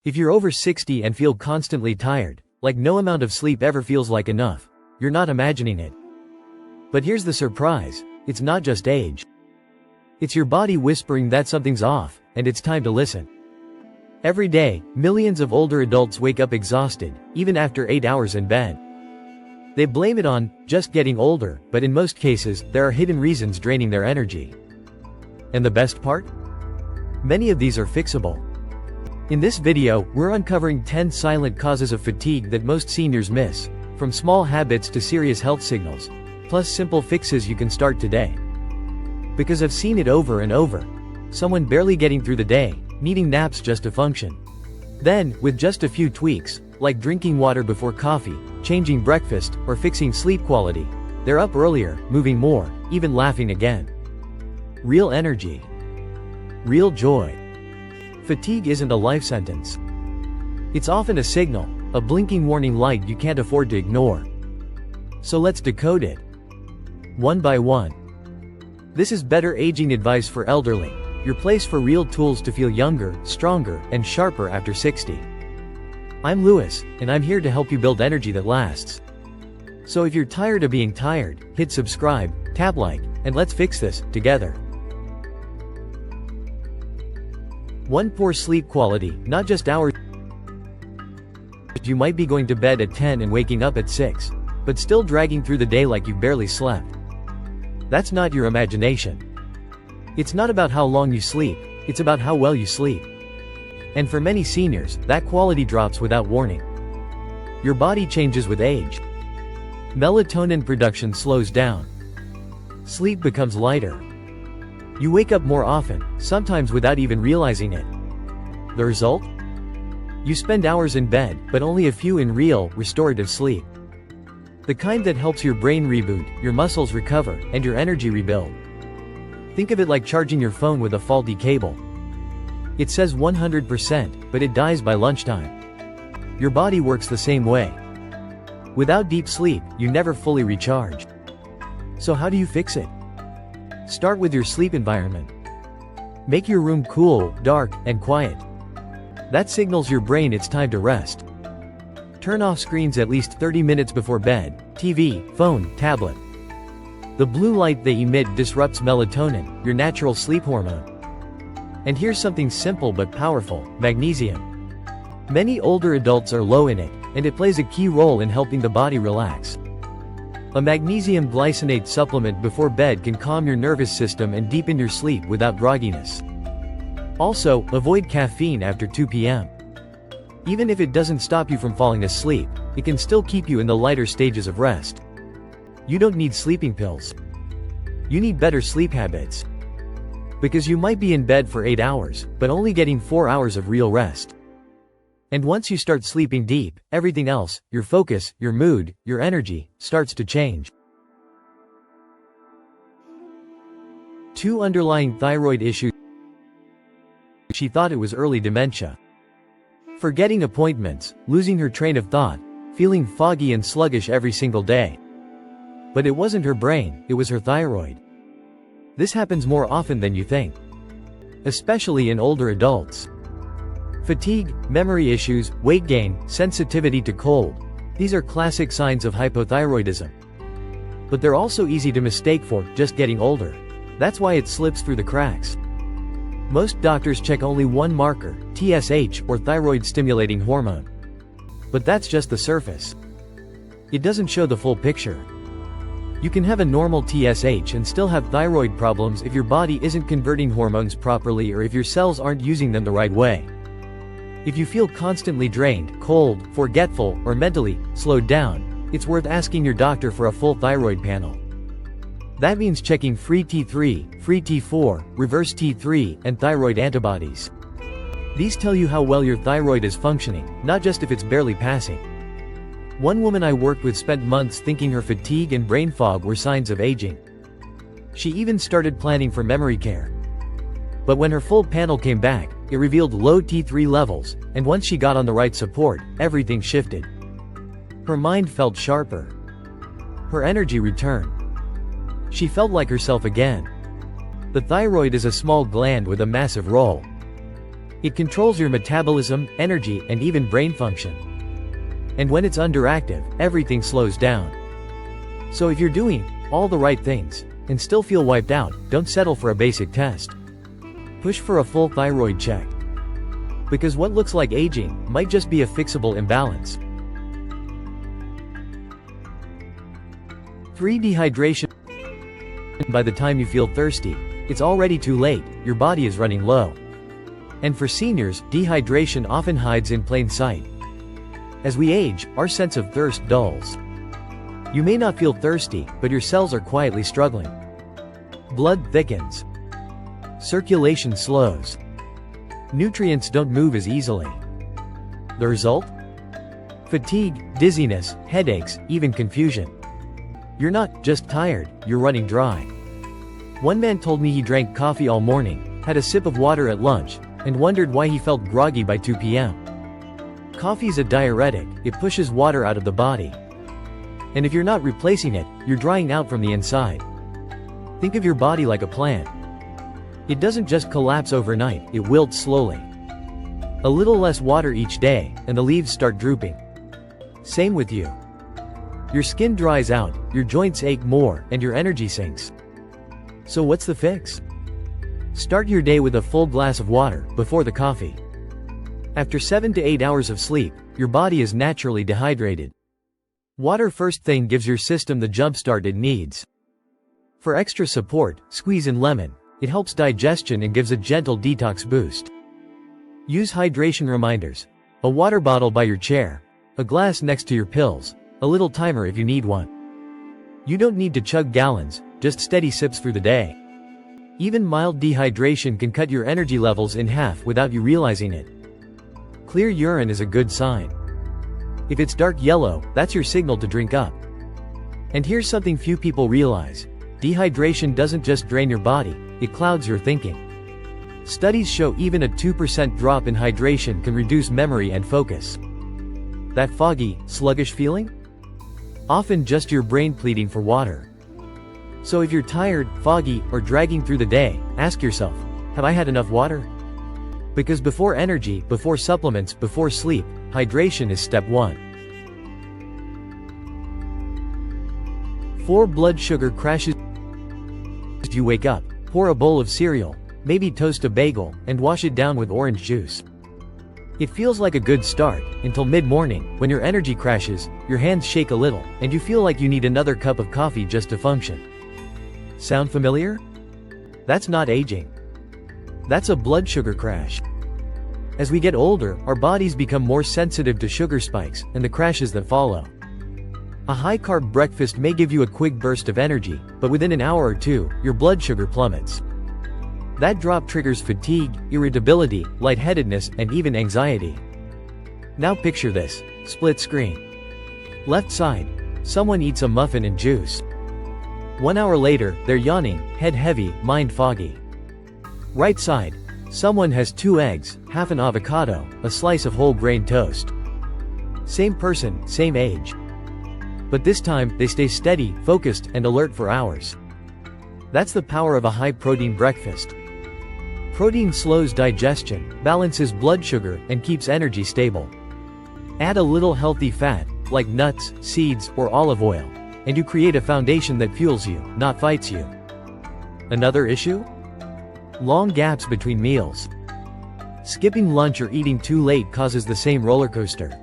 If you're over 60 and feel constantly tired, like no amount of sleep ever feels like enough, you're not imagining it. But here's the surprise, it's not just age. It's your body whispering that something's off, and it's time to listen. Every day, millions of older adults wake up exhausted, even after 8 hours in bed. They blame it on just getting older, but in most cases, there are hidden reasons draining their energy. And the best part? Many of these are fixable. In this video, we're uncovering 10 silent causes of fatigue that most seniors miss, from small habits to serious health signals, plus simple fixes you can start today. Because I've seen it over and over. Someone barely getting through the day, needing naps just to function. Then, with just a few tweaks, like drinking water before coffee, changing breakfast, or fixing sleep quality, they're up earlier, moving more, even laughing again. Real energy. Real joy. Fatigue isn't a life sentence. It's often a signal, a blinking warning light you can't afford to ignore. So let's decode it. One by one. This is Better Aging Advice for Elderly, your place for real tools to feel younger, stronger, and sharper after 60. I'm Lewis, and I'm here to help you build energy that lasts. So if you're tired of being tired, hit subscribe, tap like, and let's fix this, together. 1. Poor sleep quality, not just hours. You might be going to bed at 10 and waking up at 6, but still dragging through the day like you barely slept. That's not your imagination. It's not about how long you sleep, it's about how well you sleep. And for many seniors, that quality drops without warning. Your body changes with age. Melatonin production slows down. Sleep becomes lighter. You wake up more often, sometimes without even realizing it. The result? You spend hours in bed, but only a few in real, restorative sleep. The kind that helps your brain reboot, your muscles recover, and your energy rebuild. Think of it like charging your phone with a faulty cable. It says 100%, but it dies by lunchtime. Your body works the same way. Without deep sleep, you never fully recharge. So how do you fix it? Start with your sleep environment. Make your room cool, dark, and quiet. That signals your brain it's time to rest. Turn off screens at least 30 minutes before bed, TV, phone, tablet. The blue light they emit disrupts melatonin, your natural sleep hormone. And here's something simple but powerful, magnesium. Many older adults are low in it, and it plays a key role in helping the body relax. A magnesium glycinate supplement before bed can calm your nervous system and deepen your sleep without grogginess. Also, avoid caffeine after 2 p.m. Even if it doesn't stop you from falling asleep, it can still keep you in the lighter stages of rest. You don't need sleeping pills. You need better sleep habits. Because you might be in bed for 8 hours, but only getting 4 hours of real rest. And once you start sleeping deep, everything else, your focus, your mood, your energy, starts to change. 2. Underlying thyroid issues. She thought it was early dementia. Forgetting appointments, losing her train of thought, feeling foggy and sluggish every single day. But it wasn't her brain, it was her thyroid. This happens more often than you think. Especially in older adults. Fatigue, memory issues, weight gain, sensitivity to cold. These are classic signs of hypothyroidism. But they're also easy to mistake for just getting older. That's why it slips through the cracks. Most doctors check only one marker, TSH or thyroid stimulating hormone. But that's just the surface. It doesn't show the full picture. You can have a normal TSH and still have thyroid problems if your body isn't converting hormones properly or if your cells aren't using them the right way. If you feel constantly drained, cold, forgetful, or mentally slowed down, it's worth asking your doctor for a full thyroid panel. That means checking free T3, free T4, reverse T3, and thyroid antibodies. These tell you how well your thyroid is functioning, not just if it's barely passing. One woman I worked with spent months thinking her fatigue and brain fog were signs of aging. She even started planning for memory care. But when her full panel came back, it revealed low T3 levels, and once she got on the right support, everything shifted. Her mind felt sharper. Her energy returned. She felt like herself again. The thyroid is a small gland with a massive role. It controls your metabolism, energy, and even brain function. And when it's underactive, everything slows down. So if you're doing all the right things and still feel wiped out, don't settle for a basic test. Push for a full thyroid check. Because what looks like aging might just be a fixable imbalance. 3. Dehydration. By the time you feel thirsty, it's already too late, your body is running low. And for seniors, dehydration often hides in plain sight. As we age, our sense of thirst dulls. You may not feel thirsty, but your cells are quietly struggling. Blood thickens. Circulation slows. Nutrients don't move as easily. The result? Fatigue, dizziness, headaches, even confusion. You're not just tired, you're running dry. One man told me he drank coffee all morning, had a sip of water at lunch, and wondered why he felt groggy by 2 p.m. Coffee's a diuretic, it pushes water out of the body. And if you're not replacing it, you're drying out from the inside. Think of your body like a plant. It doesn't just collapse overnight, it wilts slowly. A little less water each day, and the leaves start drooping. Same with you. Your skin dries out, your joints ache more, and your energy sinks. So what's the fix? Start your day with a full glass of water, before the coffee. After 7 to 8 hours of sleep, your body is naturally dehydrated. Water first thing gives your system the jumpstart it needs. For extra support, squeeze in lemon. It helps digestion and gives a gentle detox boost. Use hydration reminders. A water bottle by your chair. A glass next to your pills. A little timer if you need one. You don't need to chug gallons, just steady sips through the day. Even mild dehydration can cut your energy levels in half without you realizing it. Clear urine is a good sign. If it's dark yellow, that's your signal to drink up. And here's something few people realize. Dehydration doesn't just drain your body, it clouds your thinking. Studies show even a 2% drop in hydration can reduce memory and focus. That foggy, sluggish feeling? Often just your brain pleading for water. So if you're tired, foggy, or dragging through the day, ask yourself, have I had enough water? Because before energy, before supplements, before sleep, hydration is step 1. 4. Blood sugar crashes. You wake up, pour a bowl of cereal, maybe toast a bagel, and wash it down with orange juice. It feels like a good start, until mid-morning, when your energy crashes, your hands shake a little, and you feel like you need another cup of coffee just to function. Sound familiar? That's not aging. That's a blood sugar crash. As we get older, our bodies become more sensitive to sugar spikes, and the crashes that follow. A high-carb breakfast may give you a quick burst of energy, but within an hour or two, your blood sugar plummets. That drop triggers fatigue, irritability, lightheadedness, and even anxiety. Now picture this, split screen. Left side, someone eats a muffin and juice. 1 hour later, they're yawning, head heavy, mind foggy. Right side, someone has 2 eggs, half an avocado, a slice of whole grain toast. Same person, same age. But this time, they stay steady, focused, and alert for hours. That's the power of a high-protein breakfast. Protein slows digestion, balances blood sugar, and keeps energy stable. Add a little healthy fat, like nuts, seeds, or olive oil, and you create a foundation that fuels you, not fights you. Another issue? Long gaps between meals. Skipping lunch or eating too late causes the same roller coaster.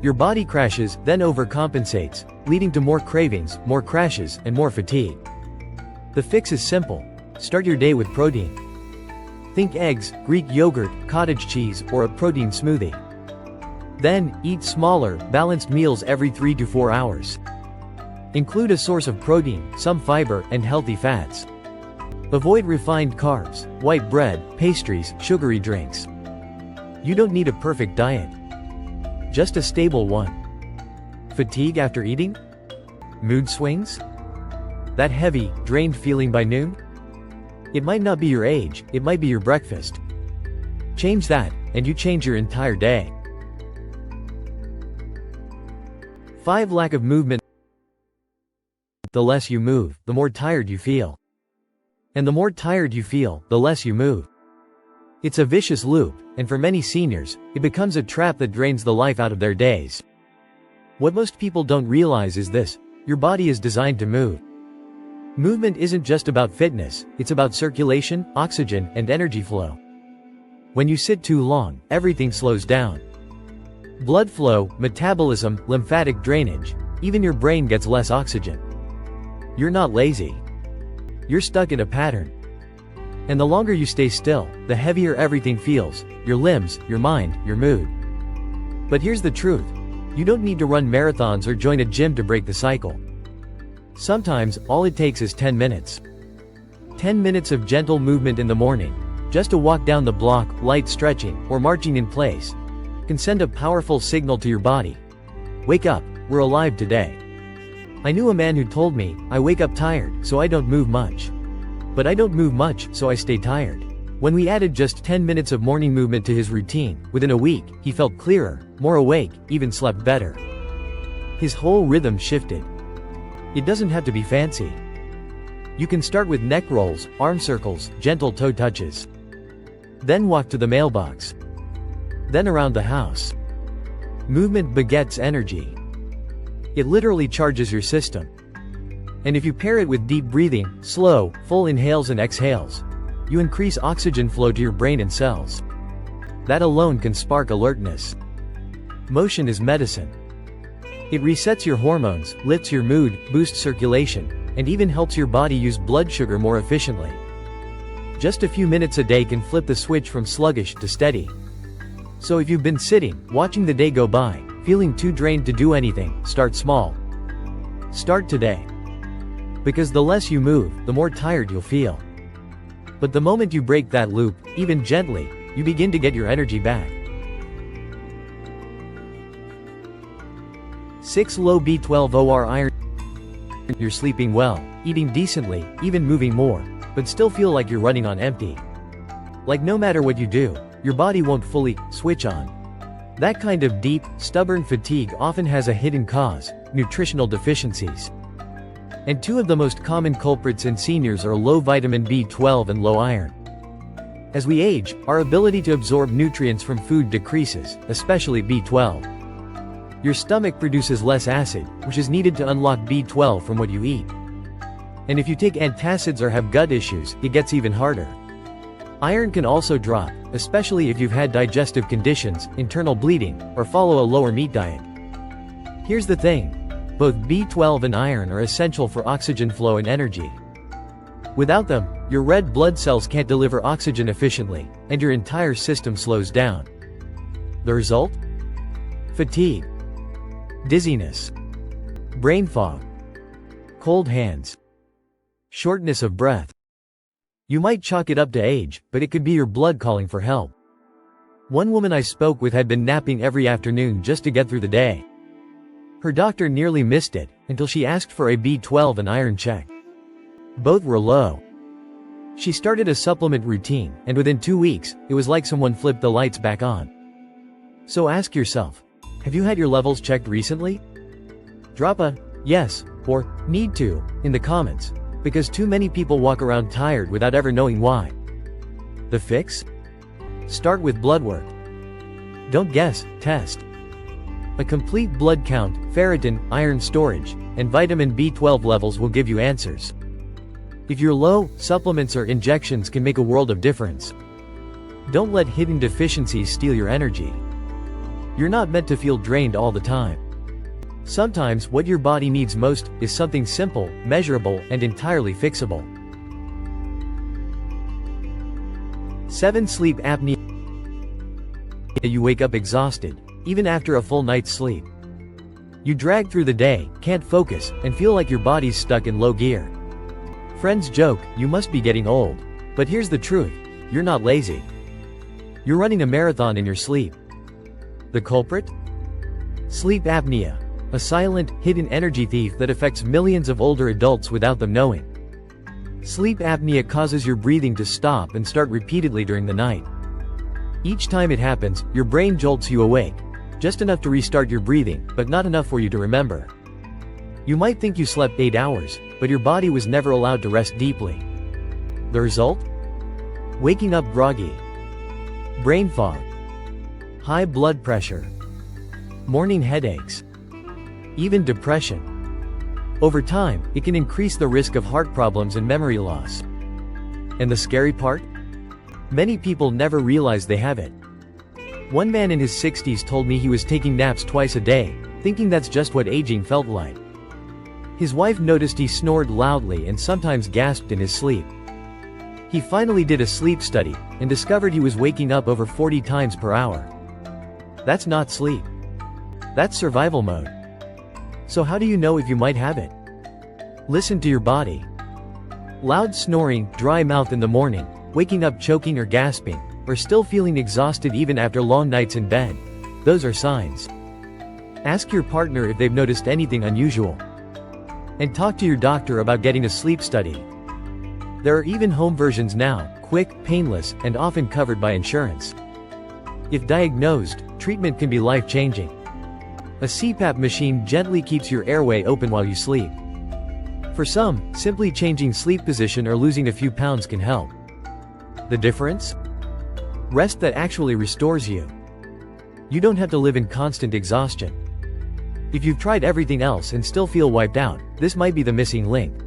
Your body crashes, then overcompensates, leading to more cravings, more crashes, and more fatigue. The fix is simple. Start your day with protein. Think eggs, Greek yogurt, cottage cheese, or a protein smoothie. Then, eat smaller, balanced meals every 3 to 4 hours. Include a source of protein, some fiber, and healthy fats. Avoid refined carbs, white bread, pastries, sugary drinks. You don't need a perfect diet. Just a stable one. Fatigue after eating? Mood swings? That heavy, drained feeling by noon? It might not be your age, it might be your breakfast. Change that, and you change your entire day. 5. Lack of movement. The less you move, the more tired you feel. And the more tired you feel, the less you move. It's a vicious loop, and for many seniors, it becomes a trap that drains the life out of their days. What most people don't realize is this: your body is designed to move. Movement isn't just about fitness, it's about circulation, oxygen, and energy flow. When you sit too long, everything slows down. Blood flow, metabolism, lymphatic drainage, even your brain gets less oxygen. You're not lazy. You're stuck in a pattern. And the longer you stay still, the heavier everything feels: your limbs, your mind, your mood. But here's the truth: you don't need to run marathons or join a gym to break the cycle. Sometimes, all it takes is 10 minutes. 10 minutes of gentle movement in the morning, just a walk down the block, light stretching, or marching in place, can send a powerful signal to your body. Wake up, we're alive today. I knew a man who told me, I wake up tired, so I don't move much. But I don't move much, so I stay tired. When we added just 10 minutes of morning movement to his routine, within a week, he felt clearer, more awake, even slept better. His whole rhythm shifted. It doesn't have to be fancy. You can start with neck rolls, arm circles, gentle toe touches. Then walk to the mailbox. Then around the house. Movement begets energy. It literally charges your system. And if you pair it with deep breathing, slow, full inhales and exhales, you increase oxygen flow to your brain and cells. That alone can spark alertness. Motion is medicine. It resets your hormones, lifts your mood, boosts circulation, and even helps your body use blood sugar more efficiently. Just a few minutes a day can flip the switch from sluggish to steady. So if you've been sitting, watching the day go by, feeling too drained to do anything, start small. Start today. Because the less you move, the more tired you'll feel. But the moment you break that loop, even gently, you begin to get your energy back. 6. Low B12 or iron. You're sleeping well, eating decently, even moving more, but still feel like you're running on empty. Like no matter what you do, your body won't fully switch on. That kind of deep, stubborn fatigue often has a hidden cause: nutritional deficiencies. And two of the most common culprits in seniors are low vitamin B12 and low iron. As we age, our ability to absorb nutrients from food decreases, especially B12. Your stomach produces less acid, which is needed to unlock B12 from what you eat. And if you take antacids or have gut issues, it gets even harder. Iron can also drop, especially if you've had digestive conditions, internal bleeding, or follow a lower meat diet. Here's the thing: both B12 and iron are essential for oxygen flow and energy. Without them, your red blood cells can't deliver oxygen efficiently, and your entire system slows down. The result? Fatigue, dizziness, brain fog, cold hands, shortness of breath. You might chalk it up to age, but it could be your blood calling for help. One woman I spoke with had been napping every afternoon just to get through the day. Her doctor nearly missed it, until she asked for a B12 and iron check. Both were low. She started a supplement routine, and within 2 weeks, it was like someone flipped the lights back on. So ask yourself, have you had your levels checked recently? Drop a yes or need to in the comments, because too many people walk around tired without ever knowing why. The fix? Start with blood work. Don't guess, test. A complete blood count, ferritin, iron storage, and vitamin B12 levels will give you answers. If you're low, supplements or injections can make a world of difference. Don't let hidden deficiencies steal your energy. You're not meant to feel drained all the time. Sometimes what your body needs most is something simple, measurable, and entirely fixable. 7. Sleep apnea. You wake up exhausted, even after a full night's sleep. You drag through the day, can't focus, and feel like your body's stuck in low gear. Friends joke, you must be getting old. But here's the truth: you're not lazy. You're running a marathon in your sleep. The culprit? Sleep apnea. A silent, hidden energy thief that affects millions of older adults without them knowing. Sleep apnea causes your breathing to stop and start repeatedly during the night. Each time it happens, your brain jolts you awake, just enough to restart your breathing, but not enough for you to remember. You might think you slept 8 hours, but your body was never allowed to rest deeply. The result? Waking up groggy, brain fog, high blood pressure, morning headaches, even depression. Over time, it can increase the risk of heart problems and memory loss. And the scary part? Many people never realize they have it. One man in his 60s told me he was taking naps twice a day, thinking that's just what aging felt like. His wife noticed he snored loudly and sometimes gasped in his sleep. He finally did a sleep study and discovered he was waking up over 40 times per hour. That's not sleep. That's survival mode. So how do you know if you might have it? Listen to your body. Loud snoring, dry mouth in the morning, waking up choking or gasping, or still feeling exhausted even after long nights in bed. Those are signs. Ask your partner if they've noticed anything unusual. And talk to your doctor about getting a sleep study. There are even home versions now, quick, painless, and often covered by insurance. If diagnosed, treatment can be life-changing. A CPAP machine gently keeps your airway open while you sleep. For some, simply changing sleep position or losing a few pounds can help. The difference? Rest that actually restores you. You don't have to live in constant exhaustion. If you've tried everything else and still feel wiped out, this might be the missing link.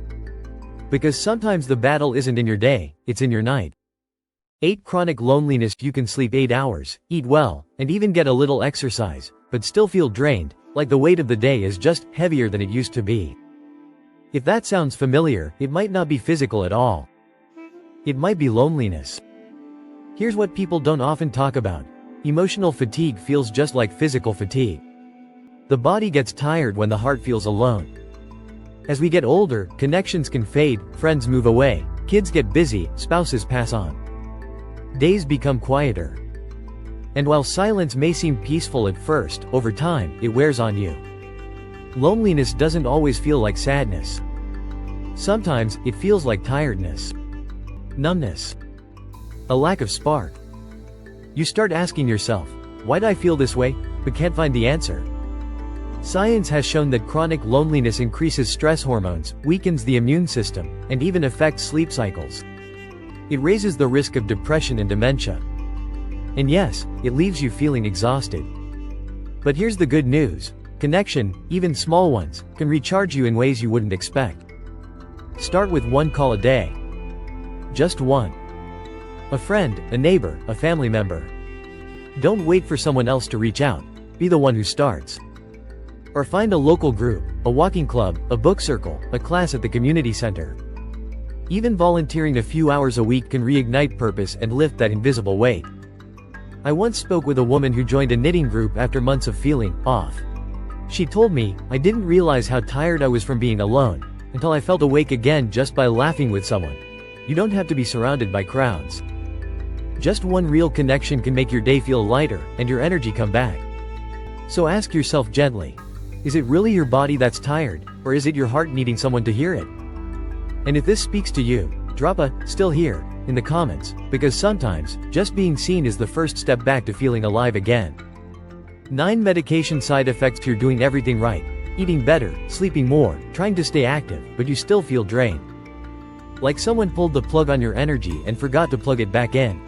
Because sometimes the battle isn't in your day, it's in your night. 8. Chronic loneliness. You can sleep 8 hours, eat well, and even get a little exercise, but still feel drained, like the weight of the day is just heavier than it used to be. If that sounds familiar, it might not be physical at all. It might be loneliness. Here's what people don't often talk about. Emotional fatigue feels just like physical fatigue. The body gets tired when the heart feels alone. As we get older, connections can fade, friends move away, kids get busy, spouses pass on. Days become quieter. And while silence may seem peaceful at first, over time, it wears on you. Loneliness doesn't always feel like sadness. Sometimes, it feels like tiredness, numbness, a lack of spark. You start asking yourself, why do I feel this way, but can't find the answer? Science has shown that chronic loneliness increases stress hormones, weakens the immune system, and even affects sleep cycles. It raises the risk of depression and dementia. And yes, it leaves you feeling exhausted. But here's the good news. Connection, even small ones, can recharge you in ways you wouldn't expect. Start with one call a day. Just one. A friend, a neighbor, a family member. Don't wait for someone else to reach out. Be the one who starts. Or find a local group, a walking club, a book circle, a class at the community center. Even volunteering a few hours a week can reignite purpose and lift that invisible weight. I once spoke with a woman who joined a knitting group after months of feeling off. She told me, I didn't realize how tired I was from being alone, until I felt awake again just by laughing with someone. You don't have to be surrounded by crowds. Just one real connection can make your day feel lighter, and your energy come back. So ask yourself gently, is it really your body that's tired, or is it your heart needing someone to hear it? And if this speaks to you, drop a "still here" in the comments, because sometimes, just being seen is the first step back to feeling alive again. 9 medication side effects. You're doing everything right, eating better, sleeping more, trying to stay active, but you still feel drained. Like someone pulled the plug on your energy and forgot to plug it back in.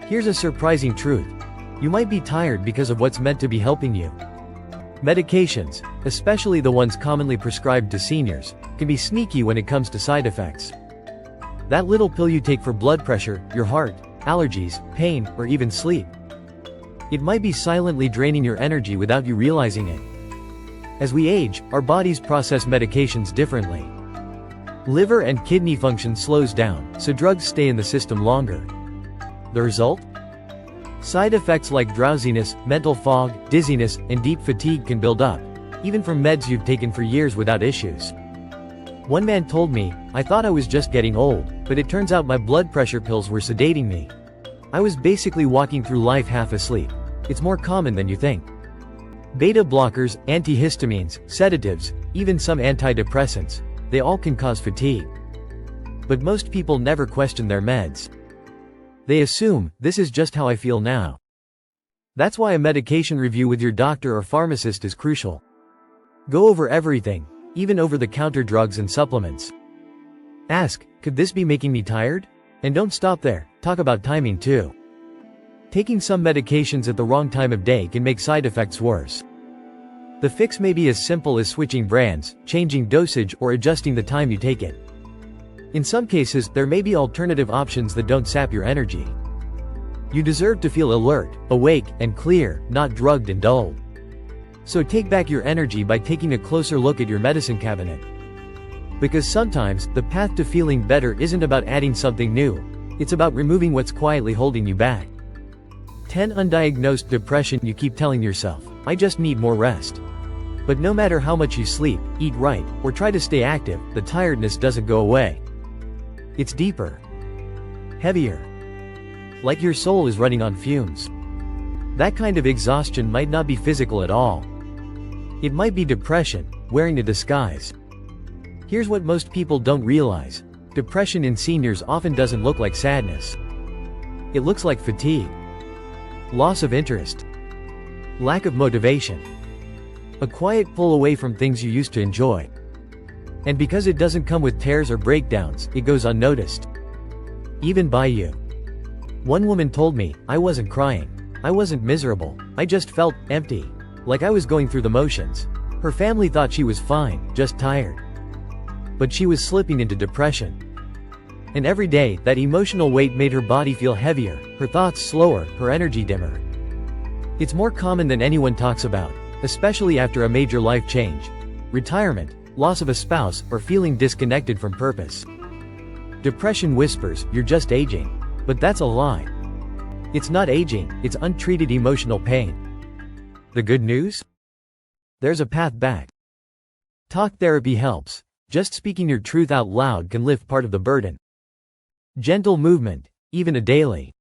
Here's a surprising truth. You might be tired because of what's meant to be helping you. Medications, especially the ones commonly prescribed to seniors, can be sneaky when it comes to side effects. That little pill you take for blood pressure, your heart, allergies, pain, or even sleep. It might be silently draining your energy without you realizing it. As we age, our bodies process medications differently. Liver and kidney function slows down, so drugs stay in the system longer. The result? Side effects like drowsiness, mental fog, dizziness, and deep fatigue can build up, even from meds you've taken for years without issues. One man told me, I thought I was just getting old, but it turns out my blood pressure pills were sedating me. I was basically walking through life half asleep. It's more common than you think. Beta blockers, antihistamines, sedatives, even some antidepressants, they all can cause fatigue. But most people never question their meds. They assume, this is just how I feel now. That's why a medication review with your doctor or pharmacist is crucial. Go over everything, even over-the-counter drugs and supplements. Ask, could this be making me tired? And don't stop there, talk about timing too. Taking some medications at the wrong time of day can make side effects worse. The fix may be as simple as switching brands, changing dosage, or adjusting the time you take it. In some cases, there may be alternative options that don't sap your energy. You deserve to feel alert, awake, and clear, not drugged and dulled. So take back your energy by taking a closer look at your medicine cabinet. Because sometimes, the path to feeling better isn't about adding something new, it's about removing what's quietly holding you back. 10 Undiagnosed depression. You keep telling yourself, I just need more rest. But no matter how much you sleep, eat right, or try to stay active, the tiredness doesn't go away. It's deeper. Heavier. Like your soul is running on fumes. That kind of exhaustion might not be physical at all. It might be depression, wearing a disguise. Here's what most people don't realize. Depression in seniors often doesn't look like sadness. It looks like fatigue. Loss of interest. Lack of motivation. A quiet pull away from things you used to enjoy. And because it doesn't come with tears or breakdowns, it goes unnoticed. Even by you. One woman told me, I wasn't crying. I wasn't miserable. I just felt empty. Like I was going through the motions. Her family thought she was fine, just tired. But she was slipping into depression. And every day, that emotional weight made her body feel heavier, her thoughts slower, her energy dimmer. It's more common than anyone talks about, especially after a major life change. Retirement, loss of a spouse, or feeling disconnected from purpose. Depression whispers, you're just aging. But that's a lie. It's not aging, it's untreated emotional pain. The good news? There's a path back. Talk therapy helps. Just speaking your truth out loud can lift part of the burden. Gentle movement, even a daily